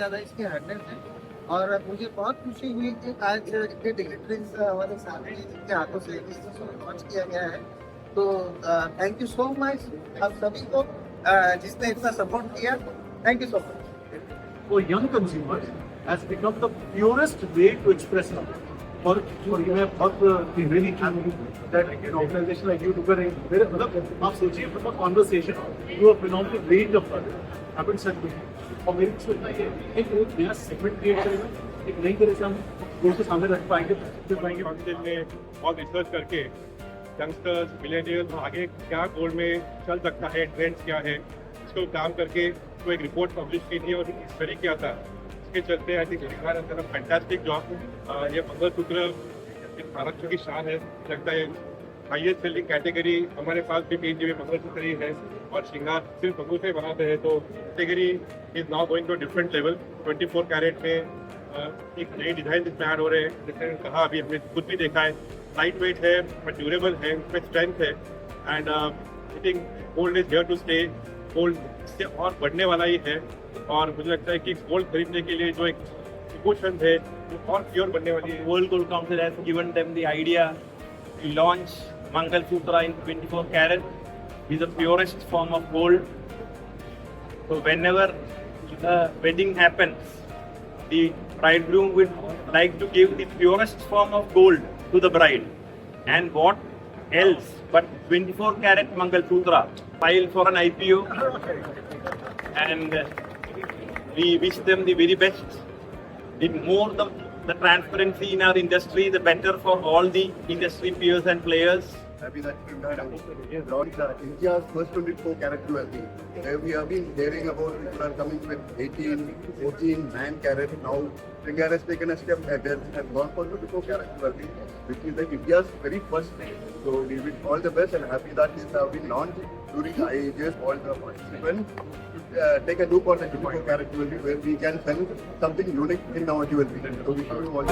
ज़्यादा इसके हर्डल हैं और मुझे बहुत खुशी हुई कि आज इतने डिग्नेटरीज हमारे सामने जिनके हाथों से इसको लॉन्च किया गया है। तो थैंक यू सो मच आप सभी को जिसने इतना सपोर्ट किया। Thank you so much. For young consumers has become the purest way to express love. For you have बहुत really happy that an organization like you took a मेरे मतलब आप सोचिए from a conversation to a phenomenal range of products happened such way और मेरी सोचना ये एक नया सेगमेंट क्रिएट करेगा एक नई तरह से हम गोल्ड के सामने रख पाएंगे काउंसिल ने बहुत रिसर्च करके यंगस्टर्स मिलेनियल्स आगे क्या गोल्ड में चल सकता है, ट्रेंड्स क्या है, इसको काम करके तो एक रिपोर्ट पब्लिश की थी और स्टडी किया था। इसके चलते आई थिंक सरकार ने फैंटास्टिक जॉब। ये मंगलसूत्र महाराष्ट्र की शान है, लगता है हाईएस्ट सेलिंग कैटेगरी हमारे पास भी 3 GB मंगलसूत्र ही है और श्रृंगार सिर्फ मंगलसूत्र से बनाते हैं, तो category is now going to different level. 24 carat में एक नए डिजाइन इसमें ऐड हो रहे हैं, जैसे कहा अभी हमने खुद भी देखा है, लाइट वेट है बट ड्यूरेबल है, उसमें स्ट्रेंथ है and I think gold is here to stay. Gold इससे और बढ़ने वाला ही है और मुझे लगता है कि गोल्ड खरीदने के लिए जो एक इमोशन है वो और प्योर बनने वाली है। World Gold Council has given them the idea to launch Mangalsutra in 24 carat. Is the purest form of gold. So whenever the wedding happens, the bridegroom would like to give the purest form of gold to the bride. And what else but 24 carat Mangalsutra file for an IPO. And we wish them the very best. The more the transparency in our industry, the better for all the industry peers and players. Happy that we have launched India's first 24 carat jewelry. We have been hearing about people are coming with 18, 14, 9 carat. Now Shringar has taken a step ahead and gone for 24 carat jewelry, which is like India's very first. So we wish all the best and happy that this have been launched during the IAGS. All the participants should take a look on the 24 carat jewelry where we can sell something unique in our jewelry. So we should all.